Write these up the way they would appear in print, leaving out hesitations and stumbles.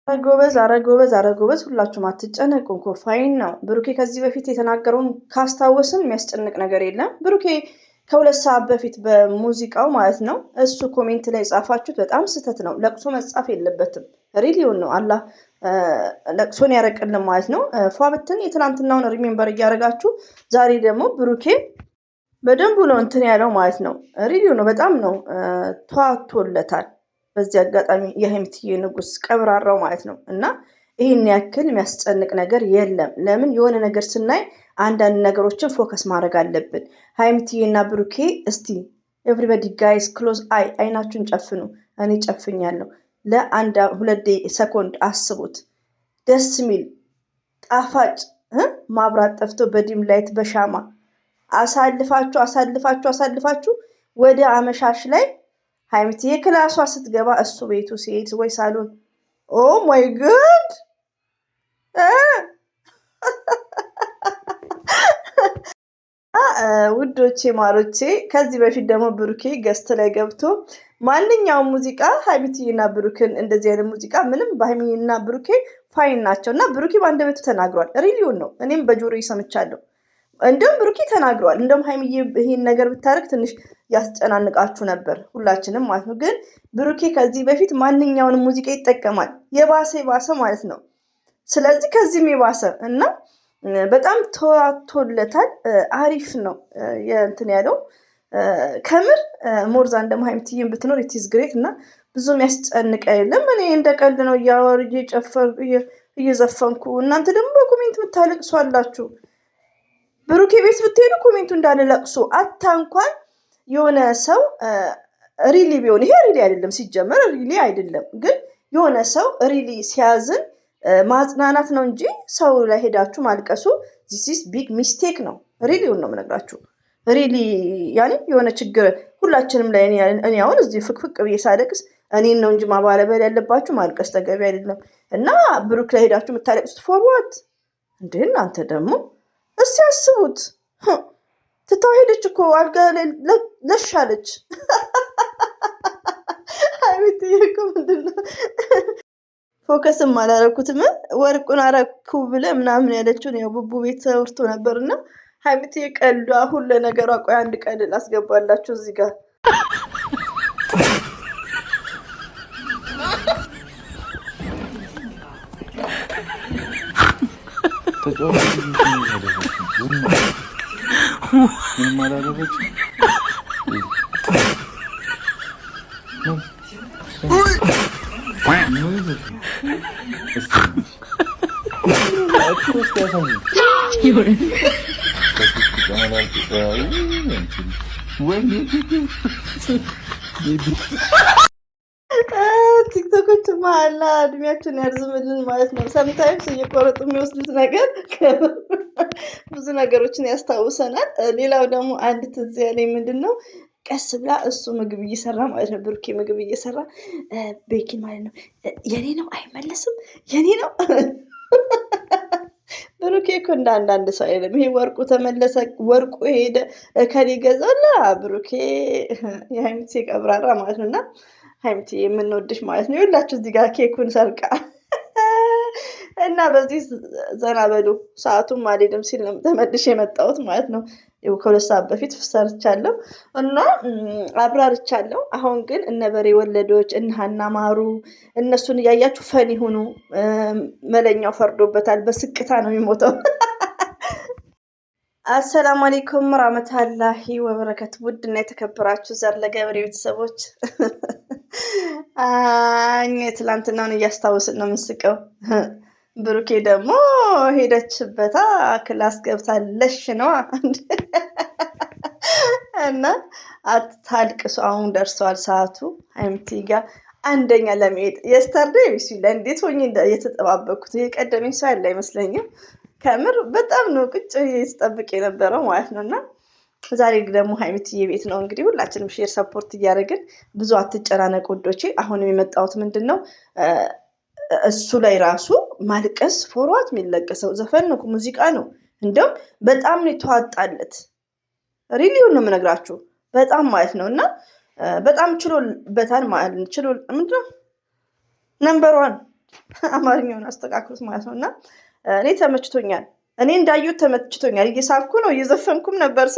አረ ጎበዝ ሁላችሁም አትጨነቁ እኮ ፋይን ነው። ብሩኬ ከዚህ በፊት የተናገረውን ካስታወስን የሚያስጨንቅ ነገር የለም። ብሩኬ ከሁለት ሰዓት በፊት በሙዚቃው ማለት ነው እሱ ኮሜንት ላይ የጻፋችሁት በጣም ስህተት ነው። ለቅሶ መጻፍ የለበትም። ሪሊዮን ነው አላህ ለቅሶን ያረቅልን ማለት ነው። ፏብትን የትናንትናውን ሪሜምበር እያደረጋችሁ ዛሬ ደግሞ ብሩኬ በደንቡ ነው እንትን ያለው ማለት ነው። ሪሊዮ ነው በጣም ነው ተዋቶለታል። በዚህ አጋጣሚ የሀይሚትዬ ንጉስ ቀብራራው ማለት ነው። እና ይህን ያክል የሚያስጨንቅ ነገር የለም። ለምን የሆነ ነገር ስናይ አንዳንድ ነገሮችን ፎከስ ማድረግ አለብን። ሀይሚትዬና ብሩኬ እስቲ ኤቭሪበዲ ጋይስ ክሎዝ አይናችሁን ጨፍኑ። እኔ ጨፍኛለሁ። ለአንድ ሁለት ሰኮንድ አስቡት። ደስ የሚል ጣፋጭ ማብራት ጠፍቶ በዲም ላይት በሻማ አሳልፋችሁ ወደ አመሻሽ ላይ ሀይሚትዬ ክላሷ ስትገባ እሱ ቤቱ ሲሄድ ወይ ሳሎን ኦ ማይ ጉድ ውዶቼ ማሮቼ። ከዚህ በፊት ደግሞ ብሩኬ ገስት ላይ ገብቶ ማንኛውም ሙዚቃ ሀይሚትዬና ብሩክን እንደዚህ አይነት ሙዚቃ ምንም በሀይሚና ብሩኬ ፋይን ናቸው እና ብሩኬ በአንደበቱ ተናግሯል። ሪሊዮን ነው። እኔም በጆሮ ይሰምቻለሁ። እንደውም ብሩኬ ተናግሯል። እንደውም ሀይሚዬ ይሄን ነገር ብታደርግ ትንሽ ያስጨናንቃችሁ ነበር ሁላችንም ማለት ነው። ግን ብሩኬ ከዚህ በፊት ማንኛውንም ሙዚቃ ይጠቀማል። የባሰ ማለት ነው። ስለዚህ ከዚህም የባሰ እና በጣም ተዋቶለታል። አሪፍ ነው እንትን ያለው ከምር ሞርዛን ደግሞ ሀይሚትዬን ብትኖር ኢትዝ ግሬት እና ብዙ የሚያስጨንቀ የለም። እኔ እንደ ቀልድ ነው እያወር እየጨፈር እየዘፈንኩ እናንተ ደግሞ በኮሜንት የምታለቅሱ አላችሁ። ብሩኬ ቤት ብትሄዱ ኮሜንቱ እንዳለ ለቅሶ አታ እንኳን የሆነ ሰው ሪሊ ቢሆን ይሄ ሪሊ አይደለም፣ ሲጀመር ሪሊ አይደለም። ግን የሆነ ሰው ሪሊ ሲያዝን ማጽናናት ነው እንጂ ሰው ላይ ሄዳችሁ ማልቀሱ ዚስ ቢግ ሚስቴክ ነው። ሪሊውን ነው የምነግራችሁ። ሪሊ ያኔ የሆነ ችግር ሁላችንም ላይ እኔ አሁን እዚህ ፍቅፍቅ ብዬ ሳለቅስ እኔን ነው እንጂ ማባለበል ያለባችሁ፣ ማልቀስ ተገቢ አይደለም። እና ብሩክ ላይ ሄዳችሁ የምታለቅሱት ፎርዋርድ እንዴ! እናንተ ደግሞ እስቲ አስቡት። ትታው ሄደች እኮ አልጋ ለሻለች። ሀይሚትዬ እኮ ምንድን ነው ፎከስም አላረኩትም ወርቁን አረኩ ብለ ምናምን ያለችውን ያው ቡቡ ቤት ተወርቶ ነበርና ሀይሚትዬ ቀልዷ ሁሉ ነገሯ። ቆይ አንድ ቀልድ ላስገባላችሁ እዚህ ጋር ቲክቶኮች መሀላ እድሜያቸውን ያርዝምልን ማለት ነው። ሰምታይምስ እየቆረጡ የሚወስዱት ነገር ብዙ ነገሮችን ያስታውሰናል። ሌላው ደግሞ አንድ ትዝ ያለኝ ምንድን ነው ቀስ ብላ እሱ ምግብ እየሰራ ማለት ነው። ብሩኬ ምግብ እየሰራ ቤኪ ማለት ነው የኔ ነው አይመለስም የኔ ነው። ብሩኬ እኮ እንደ አንዳንድ ሰው አይደለም። ይሄ ወርቁ ተመለሰ፣ ወርቁ ሄደ፣ ከኔ ገዛላ ብሩኬ የሀይሚትዬ ቀብራራ ማለት ነው። እና ሀይሚትዬ የምንወድሽ ማለት ነው። ይኸውላችሁ እዚህ ጋር ኬኩን ሰርቃ እና በዚህ ዘና በሉ። ሰዓቱም አልሄድም ሲል ነው ተመልሼ የመጣሁት ማለት ነው። ከሁለት ሰዓት በፊት ሰርቻለሁ እና አብራርቻለሁ። አሁን ግን እነ በሬ ወለዶች እነ ሀና ማሩ እነሱን እያያችሁ ፈን ይሁኑ። መለኛው ፈርዶበታል። በስቅታ ነው የሚሞተው። አሰላሙ አለይኩም ረህመቱላሂ ወበረከቱ። ውድና የተከበራችሁ ዘር ለገብሬ ቤተሰቦች እኛ ትላንትናውን እያስታወስን ነው የምንስቀው። ብሩኬ ደግሞ ሄደችበታ ክላስ ገብታለሽ ነዋ እና አታልቅሱ። አሁን ደርሰዋል ሰዓቱ። ሀይሚትዬ ጋር አንደኛ ለመሄድ የስተርዴይ ቢስሚላ እንዴት ሆኜ የተጠባበኩት የቀደመኝ ሰው ያለ አይመስለኝም። ከምር በጣም ነው ቁጭ ስጠብቅ የነበረው ማለት ነው። እና ዛሬ ደግሞ ሀይሚትዬ ቤት ነው እንግዲህ ሁላችንም ሼር ሰፖርት እያደረግን ብዙ አትጨናነቁ ወዶቼ። አሁንም የመጣሁት ምንድን ነው እሱ ላይ ራሱ ማልቀስ ፎርዋት የሚለቀሰው ዘፈን ነው፣ ሙዚቃ ነው። እንደውም በጣም ነው የተዋጣለት። ሪሊውን ነው የምነግራችሁ በጣም ማለት ነው። እና በጣም ችሎበታል ማለት ነው። ችሎ ምንድነው ነምበር ዋን አማርኛውን አስተካክሉት ማለት ነው። እና እኔ ተመችቶኛል። እኔ እንዳየሁት ተመችቶኛል። እየሳኩ ነው እየዘፈንኩም ነበር።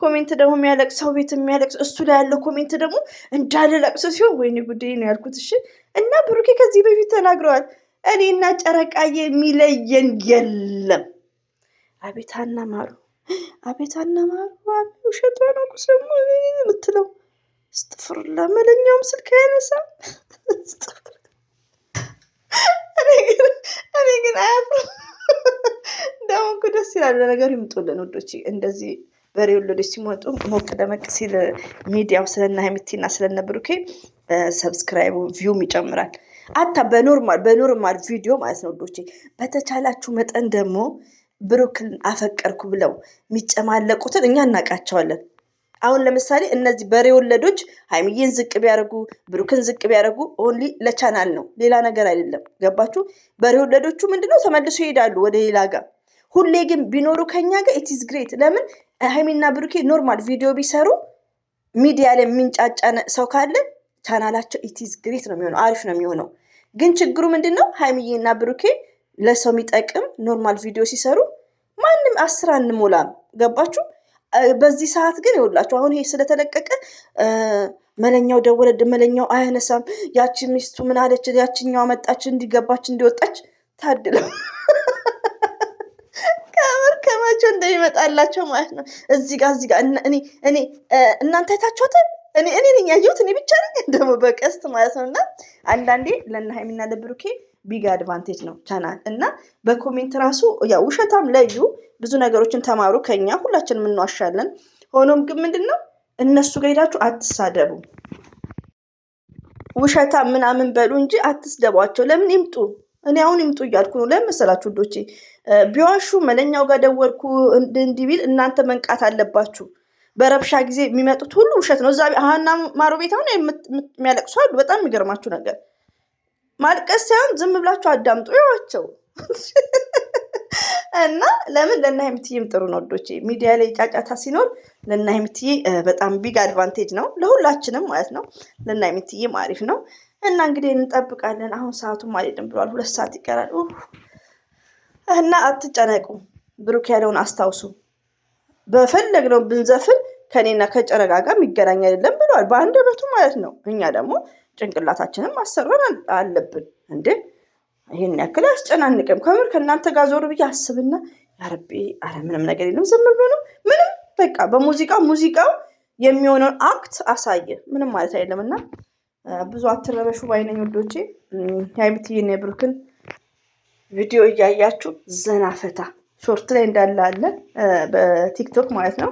ኮሜንት ደግሞ የሚያለቅስ ሰው ቤት የሚያለቅስ እሱ ላይ ያለው ኮሜንት ደግሞ እንዳለ ለቅሶ ሲሆን ወይኔ ጉዴ ነው ያልኩት። እሺ እና ብሩኬ ከዚህ በፊት ተናግረዋል። እኔና ጨረቃዬ የሚለየን የለም። አቤት አናማሩ፣ አቤት አናማሩ። ውሸቷ ነው እኮ ደግሞ የምትለው እስትፍርላ መለኛውም ስልክ አያነሳም። እኔ ግን አያፍርም። ደግሞ እኮ ደስ ይላል። ለነገሩ ይምጡልን ውዶች። እንደዚህ በሬ ወለዶች ሲመጡ ሞቅ ደመቅ ሲል ሚዲያው ስለነ ሀይሚቲና ስለነ ብሩኬ ሰብስክራይቡ ቪውም ይጨምራል። አታ በኖርማል ቪዲዮ ማለት ነው ውዶቼ። በተቻላችሁ መጠን ደግሞ ብሩክን አፈቀርኩ ብለው የሚጨማለቁትን እኛ እናውቃቸዋለን። አሁን ለምሳሌ እነዚህ በሬ ወለዶች ሀይሚዬን ዝቅ ቢያደርጉ ብሩክን ዝቅ ቢያደርጉ ኦንሊ ለቻናል ነው፣ ሌላ ነገር አይደለም። ገባችሁ? በሬ ወለዶቹ ምንድነው ተመልሶ ይሄዳሉ ወደ ሌላ ጋር። ሁሌ ግን ቢኖሩ ከኛ ጋር ኢትስ ግሬት። ለምን ሀይሚና ብሩኬ ኖርማል ቪዲዮ ቢሰሩ ሚዲያ ላይ የሚንጫጫ ሰው ካለ ቻናላቸው ኢትስ ግሬት ነው የሚሆነው፣ አሪፍ ነው የሚሆነው። ግን ችግሩ ምንድነው ሀይሚዬና ብሩኬ ለሰው የሚጠቅም ኖርማል ቪዲዮ ሲሰሩ ማንም 10 አንሞላም። ገባችሁ? በዚህ ሰዓት ግን ይኸውላችሁ አሁን ይሄ ስለተለቀቀ መለኛው ደወለ፣ መለኛው አያነሳም። ያቺ ሚስቱ ምን አለች? ያቺኛው መጣች፣ እንዲገባች እንዲወጣች ታድለው ከመቼው እንደሚመጣላቸው ማለት ነው። እዚህ ጋር እኔ እናንተ አይታችኋታል። እኔ ነኝ ያየሁት፣ እኔ ብቻ ነኝ ደግሞ በቀስት ማለት ነው። እና አንዳንዴ ለእነ ሀይሚና ለብሩኬ ቢግ አድቫንቴጅ ነው ቻናል። እና በኮሜንት ራሱ ያው ውሸታም ለዩ፣ ብዙ ነገሮችን ተማሩ ከኛ። ሁላችንም እንዋሻለን። ሆኖም ግን ምንድን ነው እነሱ ጋር ሄዳችሁ አትሳደቡ፣ ውሸታም ምናምን በሉ እንጂ አትስደቧቸው። ለምን ይምጡ? እኔ አሁን ይምጡ እያልኩ ነው። ለምን መሰላችሁ ውዶቼ? ቢዋሹ መለኛው ጋር ደወልኩ እንዲህ ቢል እናንተ መንቃት አለባችሁ። በረብሻ ጊዜ የሚመጡት ሁሉ ውሸት ነው። እዛ ሀና ማሮ ቤት አሁን የሚያለቅሱ አሉ። በጣም የሚገርማችሁ ነገር ማልቀስ ሳይሆን ዝም ብላችሁ አዳምጡ፣ ይዋቸው እና ለምን ለእነ ሀይሚትዬም ጥሩ ነው ወዶቼ። ሚዲያ ላይ ጫጫታ ሲኖር ለእነ ሀይሚትዬ በጣም ቢግ አድቫንቴጅ ነው፣ ለሁላችንም ማለት ነው። ለእነ ሀይሚትዬም አሪፍ ነው። እና እንግዲህ እንጠብቃለን። አሁን ሰዓቱም አልሄድም ብሏል፣ 2 ሰዓት ይቀራል። እና አትጨነቁ፣ ብሩክ ያለውን አስታውሱ። በፈለግነው ብንዘፍን ከኔና ከጨረቃ ጋር የሚገናኝ አይደለም ብለዋል፣ በአንደበቱ ማለት ነው። እኛ ደግሞ ጭንቅላታችንን ማሰራን አለብን እንዴ። ይሄን ያክል አያስጨናንቅም። ከምር ከእናንተ ጋር ዞር ብዬ አስብና ያረቢ፣ አረ ምንም ነገር የለም ዝም ብሎ ነው ምንም። በቃ ሙዚቃው የሚሆነውን አክት አሳየ፣ ምንም ማለት አይደለም። እና ብዙ አትረበሹ ባይነኝ ወዶቼ። የሀይሚትዬና የብሩክን ቪዲዮ እያያችሁ ዘና ፈታ ሾርት ላይ እንዳለ አለ በቲክቶክ ማለት ነው።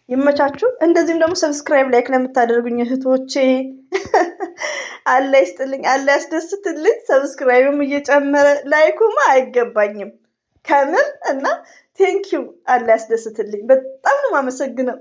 ይመቻችሁ። እንደዚህም ደግሞ ሰብስክራይብ ላይክ ለምታደርጉኝ እህቶቼ አላ ይስጥልኝ፣ አላ ያስደስትልኝ። ሰብስክራይብም እየጨመረ ላይኩማ አይገባኝም ከምር። እና ቴንኪው አላ ያስደስትልኝ። በጣም ነው የማመሰግነው።